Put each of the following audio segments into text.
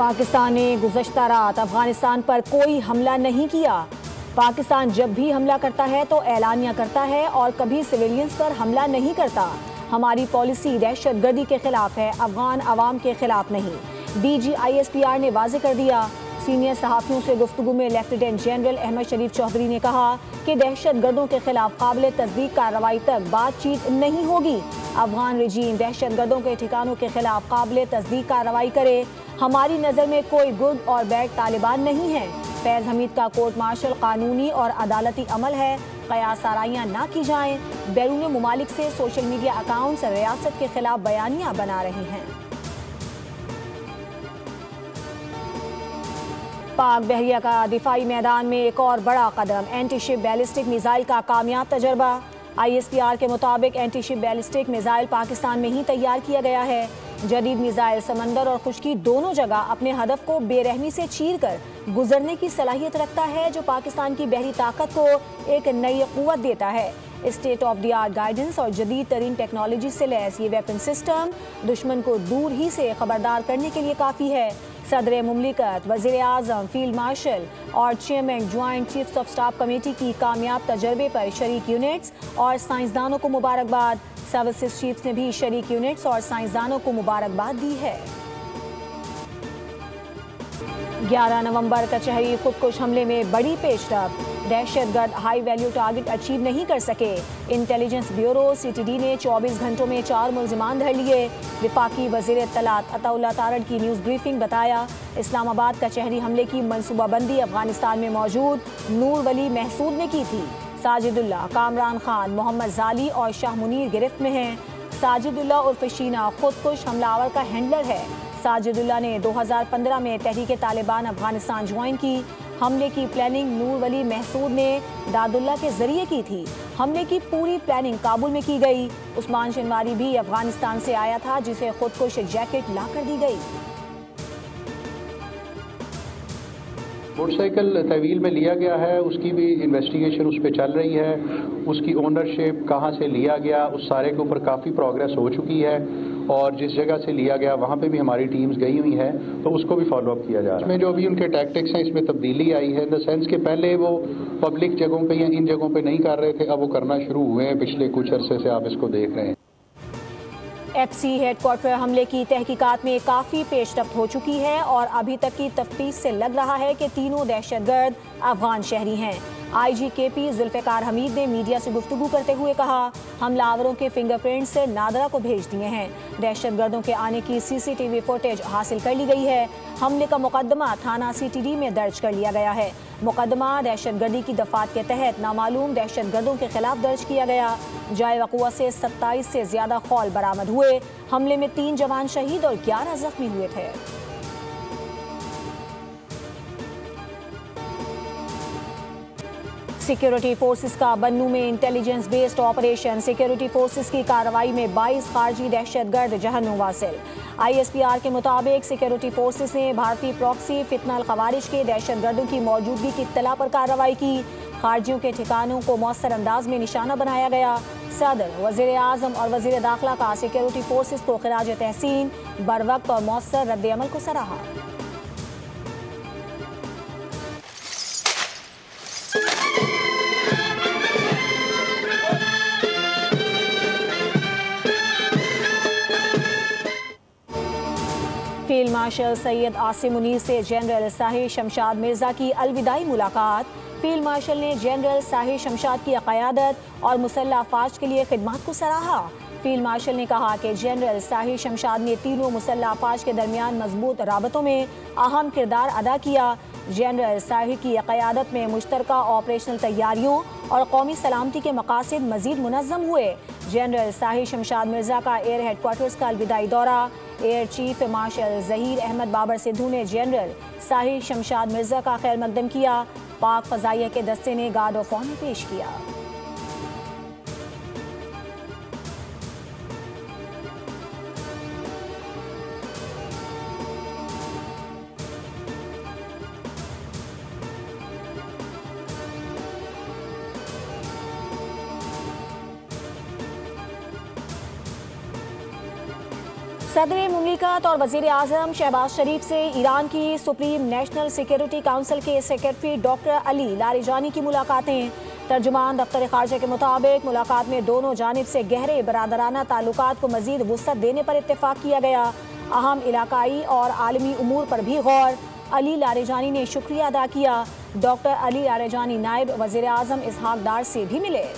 पाकिस्तान ने गुज़श्ता रात अफगानिस्तान पर कोई हमला नहीं किया। पाकिस्तान जब भी हमला करता है तो ऐलानिया करता है और कभी सिविलियंस पर हमला नहीं करता। हमारी पॉलिसी दहशतगर्दी के खिलाफ है, अफगान अवाम के खिलाफ नहीं। DGISPR ने वाज़े कर दिया। सीनियर सहाफ़ियों से गुफ्तगू में लेफ्टिनेंट जनरल अहमद शरीफ चौधरी ने कहा कि दहशतगर्दों के खिलाफ काबिल तस्दीक कार्रवाई तक बातचीत नहीं होगी। अफगान रजीम दहशतगर्दों के ठिकानों के खिलाफ काबिल तस्दीक कार्रवाई करे। हमारी नज़र में कोई गुड और बैड तालिबान नहीं है। फैज़ हमीद का कोर्ट मार्शल कानूनी और अदालती अमल है, क़यास आराइयाँ ना की जाएं। बैरून मुमालिक से सोशल मीडिया अकाउंट्स रियासत के खिलाफ बयानियाँ बना रहे हैं। पाक बहरिया का दिफाई मैदान में एक और बड़ा कदम, एंटी-शिप बैलिस्टिक मिसाइल का कामयाब तजर्बा। ISPR के मुताबिक एंटी-शिप बैलिस्टिक मिसाइल पाकिस्तान में ही तैयार किया गया है। जदीद मिसाइल समंदर और खुश्की दोनों जगह अपने हदफ को बेरहमी से चीर कर गुजरने की सलाहियत रखता है, जो पाकिस्तान की बहरी ताकत को एक नई क़ुव्वत देता है। State of the art guidance और जदीद तरीन टेक्नोलॉजी से लैस ये वेपन सिस्टम दुश्मन को दूर ही से खबरदार करने के लिए काफ़ी है। सदर मुमलिकत, वज़ीर आज़म, फील्ड मार्शल और chairman joint chiefs of staff committee की कामयाब तजर्बे पर शरीक यूनिट्स और साइंसदानों को मुबारकबाद। सर्विसेज चीफ्स ने भी शरीक यूनिट्स और साइंसदानों को मुबारकबाद दी है। 11 नवंबर कचहरी खुदकुश हमले में बड़ी पेशरफ, दहशतगर्द हाई वैल्यू टारगेट अचीव नहीं कर सके। इंटेलिजेंस ब्यूरो CTD ने 24 घंटों में 4 मुल्जिमान धर लिए। विफाकी वज़ीर इत्तलात अताउल्लाह तारड़ की न्यूज़ ब्रीफिंग बताया, इस्लामाबाद कचहरी हमले की मनसूबाबंदी अफगानिस्तान में मौजूद नूर वली महसूद ने की थी। साजिदुल्लाह, कामरान खान, मोहम्मद जाली और शाह मुनीर गिरफ्त में हैं। साजिदुल्लाह उर्फ शीना खुदकुश हमलावर का हैंडलर है। साजिदुल्लाह ने 2015 में तहरीक तालिबान अफगानिस्तान ज्वाइन की। हमले की प्लानिंग नूर वली महसूद ने दादुल्ला के जरिए की थी। हमले की पूरी प्लानिंग काबुल में की गई। उस्मान शनवारी भी अफगानिस्तान से आया था, जिसे खुदकुश जैकेट ला कर दी गई। मोटरसाइकिल तहवील में लिया गया है, उसकी भी इन्वेस्टिगेशन उस पर चल रही है। उसकी ओनरशिप कहाँ से लिया गया, उस सारे के ऊपर काफ़ी प्रोग्रेस हो चुकी है और जिस जगह से लिया गया वहाँ पे भी हमारी टीम्स गई हुई हैं, तो उसको भी फॉलो अप किया जा रहा है। इसमें जो अभी उनके टैक्टिक्स हैं, इसमें तब्दीली आई है इन द सेंस के पहले वो पब्लिक जगहों पे या इन जगहों पे नहीं कर रहे थे, अब वो करना शुरू हुए हैं। पिछले कुछ अरसे से आप इसको देख रहे हैं। FC हेडक्वार्टर हमले की तहकीकात में काफ़ी पेशरफ्त हो चुकी है और अभी तक की तफ्तीश से लग रहा है कि तीनों दहशतगर्द अफगान शहरी हैं। IG KP जुल्फ़िकार हमीद ने मीडिया से गुफ्तगू करते हुए कहा, हमलावरों के फिंगरप्रिंट से नादरा को भेज दिए हैं। दहशतगर्दों के आने की CCTV फुटेज हासिल कर ली गई है। हमले का मुकदमा थाना CTD में दर्ज कर लिया गया है। मुकदमा दहशतगर्दी की दफात के तहत नामालूम दहशतगर्दों के खिलाफ दर्ज किया गया। जाए वक़ुआ से 27 से ज़्यादा खौल बरामद हुए। हमले में 3 जवान शहीद और 11 जख्मी हुए थे। सिक्योरिटी फोर्सेस का बन्नू में intelligence based operation, security forces की कार्रवाई में 22 खारजी दहशतगर्द जहन्नुम वासिल। ISPR के मुताबिक सिक्योरिटी फोर्सेस ने भारतीय प्रॉक्सी फितना अल खवारिज के दहशतगर्दों की मौजूदगी की इत्तला पर कार्रवाई की। खारजियों के ठिकानों को मौसर अंदाज में निशाना बनाया गया। सदर, वज़ीर आज़म और वज़ीर दाखिला का सिक्योरिटी फोर्सेस को खिराज तहसीन, बरवक्त और मौसर रद्द-ए-अमल को सराहा। फील्ड मार्शल सैयद आसिम मुनीर से जनरल साहिर शमशाद मिर्जा की अलविदाई मुलाकात। फील्ड मार्शल ने जनरल साहिर शमशाद की क़यादत और मुसल्लह अफ़वाज के लिए खिदमत को सराहा। फील्ड मार्शल ने कहा कि जनरल साहिर शमशाद ने तीनों मुसल्लह अफ़वाज के दरमियान मजबूत राबतों में अहम किरदार अदा किया। जनरल साहिर की क़यादत में मुश्तरका ऑपरेशनल तैयारियों और कौमी सलामती के मकासद मज़ीद मुनज़्ज़म हुए। जनरल साहिर शमशाद मिर्जा का एयर हेडक्वार्टर्स का अलविदाई दौरा। Air chief marshal Zaheer Ahmed Babar Sidhu ने जनरल साहिर शमशाद मिर्जा का खैर मकदम किया। पाक फ़ज़ाइया के दस्ते ने गार्ड ऑफ ऑनर पेश किया। सदर मुमलिकत और वजीर आजम शहबाज शरीफ से ईरान की सुप्रीम नेशनल सिक्योरिटी काउंसिल के सेक्रेटरी डॉक्टर अली लारिजानी की मुलाकातें। तर्जुमान दफ्तर खारजा के मुताबिक मुलाकात में दोनों जानिब से गहरे बरादराना ताल्लुकात को मजीद वुसअत देने पर इत्तेफाक किया गया। अहम इलाकाई और आलमी उमूर पर भी गौर। अली लारिजानी ने शुक्रिया अदा किया। डॉक्टर अली लारिजानी नायब वजीर आजम इसहाक डार से भी मिले।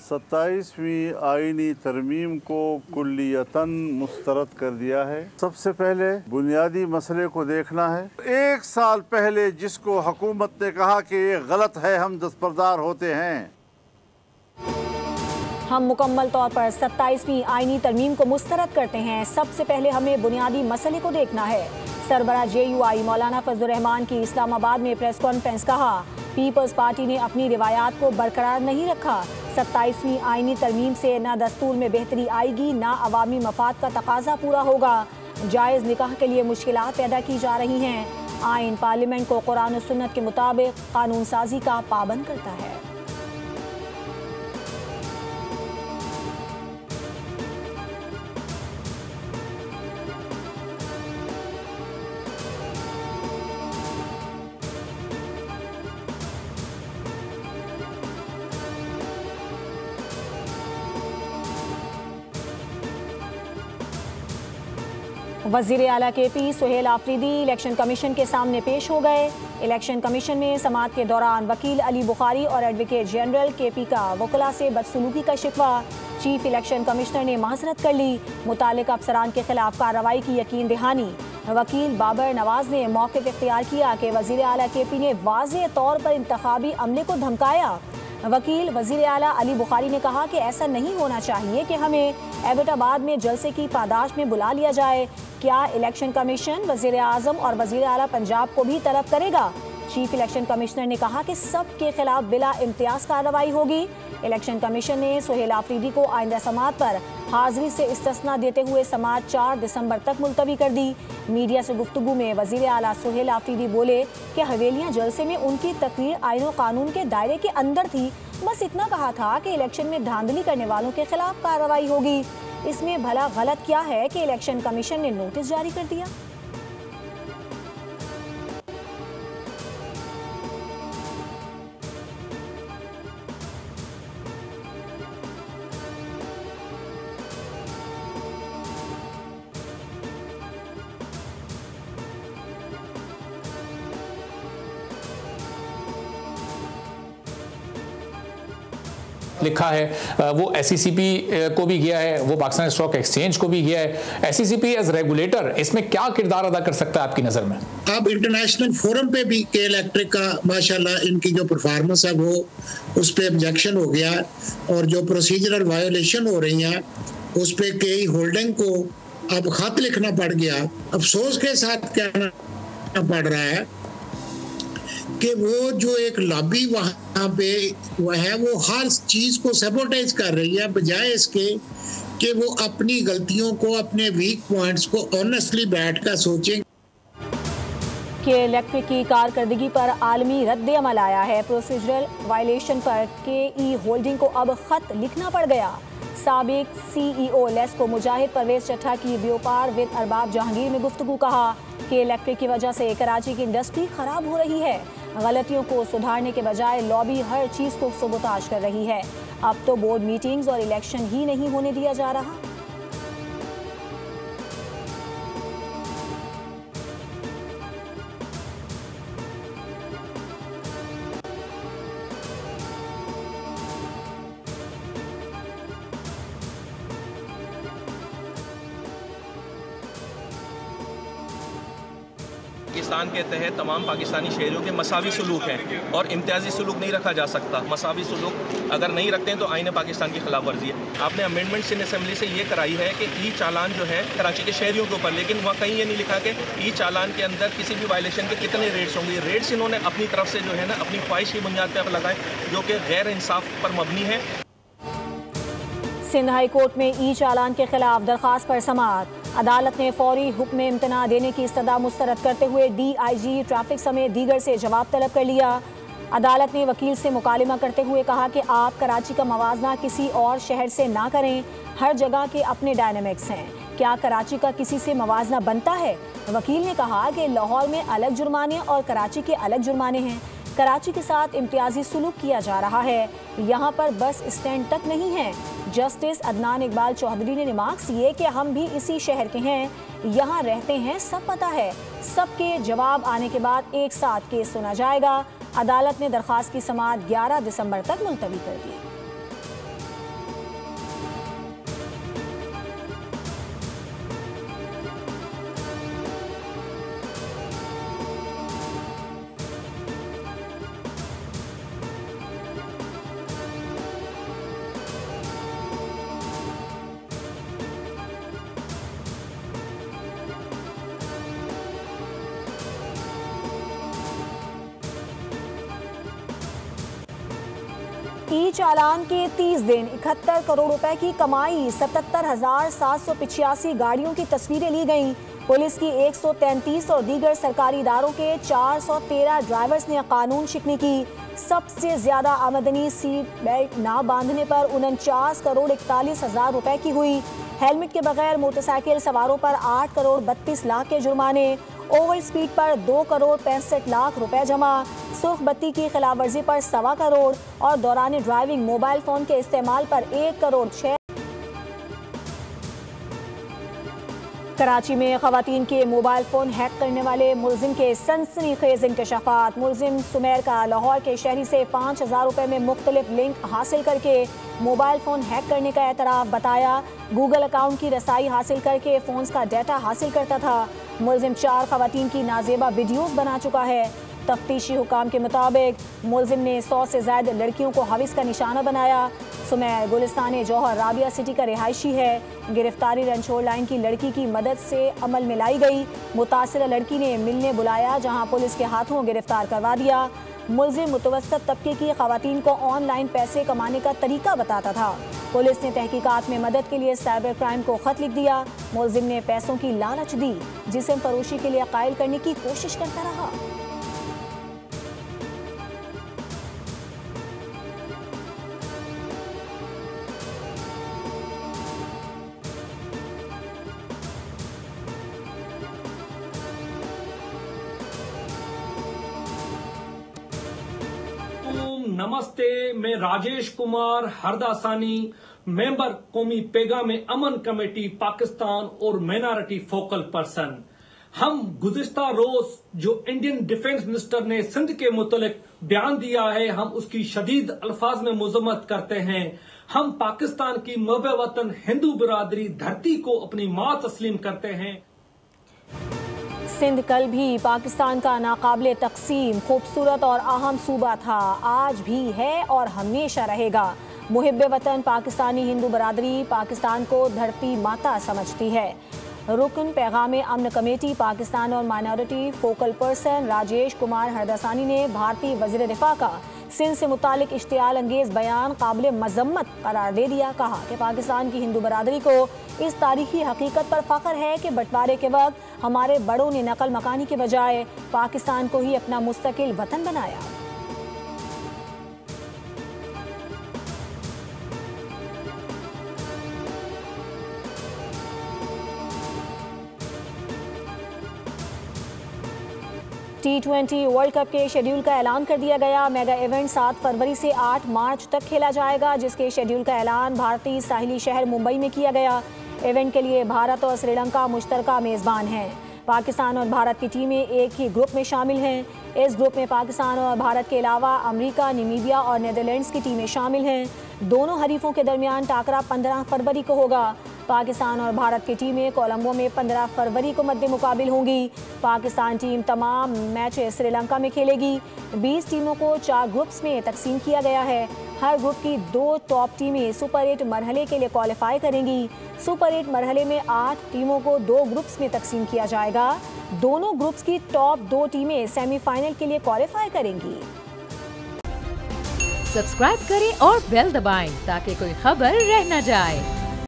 सत्ताईसवीं आईनी तरमीम को कुल्लियतन मुस्तरद कर दिया है। सबसे पहले बुनियादी मसले को देखना है। 1 साल पहले जिसको हुकूमत ने कहा कि ये गलत है, हम दस्तबरदार होते हैं। हम मुकम्मल तौर पर 27वीं आईनी तरमीम को मुस्तरद करते हैं। सबसे पहले हमें बुनियादी मसले को देखना है। सरबरा JUI मौलाना फजलुर रहमान की इस्लामाबाद में प्रेस कॉन्फ्रेंस। कहा, पीपल्स पार्टी ने अपनी रिवायात को बरकरार नहीं रखा। 27वीं आईनी तरमीम से न दस्तूर में बेहतरी आएगी, न अवामी मफाद का तकाजा पूरा होगा। जायज़ निकाह के लिए मुश्किलात पैदा की जा रही हैं। आइन पार्लियामेंट को कुरान और सुन्नत के मुताबिक कानून साजी का पाबंद करता है। वज़ीर आला KP Suhail Afridi election commission के सामने पेश हो गए। इलेक्शन कमीशन में समाअत के दौरान वकील अली बुखारी और एडवोकेट जनरल KP का वकला से बदसलूकी का शिकवा। चीफ इलेक्शन कमिश्नर ने माजरत कर ली। मुतालिका अफसरान के खिलाफ कार्रवाई की यकीन दहानी। वकील बाबर नवाज ने मौक़िफ़ इख्तियार किया कि वज़ीर आला KP ने वाज़ेह तौर पर इंतखाबी अमले को धमकाया। वकील वज़ीर आला अली बुखारी ने कहा कि ऐसा नहीं होना चाहिए कि हमें एबटाबाद में जलसे की पादाश में बुला लिया जाए। क्या इलेक्शन कमीशन वज़ीर आज़म और वज़ीर आला पंजाब को भी तलब करेगा? चीफ इलेक्शन कमिश्नर ने कहा कि सब के खिलाफ बिला इम्तियाज कार्रवाई होगी। इलेक्शन कमीशन ने सुहेल आफरीदी को आइंदा समाअत पर हाजिरी से इस्तिस्ना देते हुए समाअत 4 दिसंबर तक मुलतवी कर दी। मीडिया से गुफ्तगू में वज़ीर आला सुहेल आफरीदी बोले कि हवेलियां जलसे में उनकी तकरीर आईन और कानून के दायरे के अंदर थी। बस इतना कहा था कि इलेक्शन में धांधली करने वालों के खिलाफ कार्रवाई होगी। इसमें भला गलत क्या है कि इलेक्शन कमीशन ने नोटिस जारी कर दिया? लिखा है वो SECP को भी गया है, वो पाकिस्तान स्टॉक एक्सचेंज को भी गया है। SECP एज रेगुलेटर इसमें क्या किरदार अदा कर सकता है आपकी नज़र में? अब इंटरनेशनल फोरम पे भी के इलेक्ट्रिक का माशाल्लाह इनकी जो परफॉर्मेंस है वो उस पर ऑब्जेक्शन हो गया और जो प्रोसीजरल वायोलेशन हो रही हैं उस पर कई होल्डिंग को अब खत लिखना पड़ गया। अफसोस के साथ कहना पड़ रहा है कि वो जो एक लॉबी वहाँ पे वो है वो हर चीज़ को सैबोटेज कर रही है, बजाय इसके कि वो अपनी गलतियों को, अपने वीक पॉइंट्स को ऑनेस्टली बैठकर सोचें। के इलेक्ट्रिक की कारकर्दगी पर आलमी रद्द अमल आया है। प्रोसीजरल वायलेशन पर KE होल्डिंग को अब खत लिखना पड़ गया। साबिक CEO लेस्को मुजाहिद परवेज चट्टा की व्यापार विद अरबाब जहांगीर में गुफ्तगू। कहा कि इलेक्ट्रिक की वजह से कराची की इंडस्ट्री खराब हो रही है। गलतियों को सुधारने के बजाय लॉबी हर चीज़ को सबोताज कर रही है। अब तो बोर्ड मीटिंग्स और इलेक्शन ही नहीं होने दिया जा रहा। इस पाकिस्तान के तहत तमाम पाकिस्तानी शहरियों के मसावी सलूक हैं और इम्तियाजी सलूक नहीं रखा जा सकता। मसावी सलूक अगर नहीं रखते हैं तो आईन पाकिस्तान की खिलाफ वर्जी है। आपने अमेंडमेंट सिंध असेंबली से ये कराई है कि ई चालान जो है कराची के शहरियों के ऊपर, लेकिन वहाँ कहीं ये नहीं लिखा कि ई चालान के अंदर किसी भी वायलेशन के कितने रेट्स होंगे। रेट्स इन्होंने अपनी तरफ से जो है ना अपनी ख्वाहिश की बुनियाद पर लगाए, जो कि गैर इंसाफ पर मबनी है। सिंध हाई कोर्ट में ई चालान के खिलाफ दरखास्त पर समाअत। अदालत ने फौरी हुक्म इम्तना देने की इस्तदा मुस्तरद करते हुए DIG ट्रैफिक समेत दीगर से जवाब तलब कर लिया। अदालत ने वकील से मुकालिमा करते हुए कहा कि आप कराची का मवाजना किसी और शहर से ना करें, हर जगह के अपने डायनामिक्स हैं, क्या कराची का किसी से मवाजना बनता है? वकील ने कहा कि लाहौर में अलग जुर्माने और कराची के अलग जुर्माने हैं। कराची के साथ इम्तियाजी सुलूक किया जा रहा है, यहाँ पर बस स्टैंड तक नहीं है। जस्टिस अदनान इकबाल चौधरी ने रिमार्क्स किए कि हम भी इसी शहर के हैं, यहाँ रहते हैं, सब पता है। सबके जवाब आने के बाद एक साथ केस सुना जाएगा। अदालत ने दरखास्त की समाअत 11 दिसंबर तक मुलतवी कर दी। ई चालान के 30 दिन 71 करोड़ रुपए की कमाई, 77,785 गाड़ियों की तस्वीरें ली गईं। पुलिस की 133 और दीगर सरकारी इदारों के 413 ड्राइवर्स ने कानून शिकनी की। सबसे ज्यादा आमदनी सीट बेल्ट ना बांधने पर 49 करोड़ 41 हजार रुपए की हुई। हेलमेट के बगैर मोटरसाइकिल सवारों पर 8 करोड़ 32 लाख के जुर्माने। ओवर स्पीड पर 2 करोड़ 65 लाख रुपए जमा। सुर्ख बत्ती की खिलाफ वर्जी पर 1.25 करोड़ और दौरान ड्राइविंग मोबाइल फोन के इस्तेमाल पर 1 करोड़ 6। कराची में खवातीन के मोबाइल फोन हैक करने वाले मुलजिम के सनसनीखेज इंकशाफात। मुलजिम सुमेर का लाहौर के शहरी से 5,000 रुपए में मुख्तलिफ लिंक हासिल करके मोबाइल फोन हैक करने का एतराफ़ बताया। गूगल अकाउंट की रसाई हासिल करके फोन्स का डाटा हासिल करता था। मुलजिम 4 खवातीन की नाजेबा वीडियोस बना चुका है। तफ्तीशी हुकाम के मुताबिक मुलजिम ने 100 से ज़्यादा लड़कियों को हविस का निशाना बनाया। सुमेर गुलिस्तान जौहर राबिया सिटी का रिहायशी है। गिरफ्तारी रनछोड़ लाइन की लड़की की मदद से अमल में लाई गई। मुतासिरा लड़की ने मिलने बुलाया, जहां पुलिस के हाथों गिरफ्तार करवा दिया। मुलजिम मुतवस्सत तबके की खवातीन को ऑनलाइन पैसे कमाने का तरीका बताता था। पुलिस ने तहकीकात में मदद के लिए साइबर क्राइम को खत लिख दिया। मुलजिम ने पैसों की लालच दी, जिसे फरोशी के लिए कायल करने की कोशिश करता रहा। नमस्ते, मैं राजेश कुमार हरदासानी, मेंबर कौमी पेगा में अमन कमेटी पाकिस्तान और माइनॉरिटी फोकल पर्सन। हम गुज़िश्ता रोज जो इंडियन डिफेंस मिनिस्टर ने सिंध के मुतल्लिक बयान दिया है, हम उसकी शदीद अल्फाज में मजम्मत करते हैं। हम पाकिस्तान की महबूब वतन हिंदू बिरादरी धरती को अपनी मां तस्लीम करते हैं। सिंध कल भी पाकिस्तान का नाकाबिले तकसीम खूबसूरत और अहम सूबा था, आज भी है और हमेशा रहेगा। मुहिब्बे वतन पाकिस्तानी हिंदू बरादरी पाकिस्तान को धरती माता समझती है। रुकन पैगाम अमन कमेटी पाकिस्तान और minority focal person Rajesh Kumar Hardasani ने भारतीय वज़ीर दिफा का सिंध से मुतालिक इश्तियाल अंगेज बयान काबिल मजम्मत करार दे दिया। कहा कि पाकिस्तान की हिंदू बरादरी को इस तारीखी हकीकत पर फख्र है कि बंटवारे के वक्त हमारे बड़ों ने नकल मकानी के बजाय पाकिस्तान को ही अपना मुस्तकिल वतन बनाया। T20 वर्ल्ड कप के शेड्यूल का ऐलान कर दिया गया। मेगा इवेंट 7 फरवरी से 8 मार्च तक खेला जाएगा, जिसके शेड्यूल का ऐलान भारतीय साहिली शहर मुंबई में किया गया। इवेंट के लिए भारत और श्रीलंका मुश्तरका मेज़बान हैं। पाकिस्तान और भारत की टीमें एक ही ग्रुप में शामिल हैं। इस ग्रुप में पाकिस्तान और भारत के अलावा अमेरिका, नामीबिया और नीदरलैंड्स की टीमें शामिल हैं। दोनों हरीफों के दरमियान टाकरा 15 फरवरी को होगा। पाकिस्तान और भारत की टीमें कोलंबो में 15 फरवरी को मद्दे मुकाबिल होंगी। पाकिस्तान टीम तमाम मैचेस श्रीलंका में खेलेगी। 20 टीमों को 4 ग्रुप्स में तकसीम किया गया है। हर ग्रुप की 2 टॉप टीमें सुपर 8 मरहले के लिए क्वालिफाई करेंगी। सुपर 8 मरहले में 8 टीमों को 2 ग्रुप्स में तकसीम किया जाएगा। दोनों ग्रुप्स की टॉप 2 टीमें सेमीफाइनल के लिए क्वालिफाई करेंगी। सब्सक्राइब करें और बेल दबाएं ताकि कोई खबर रह न जाए।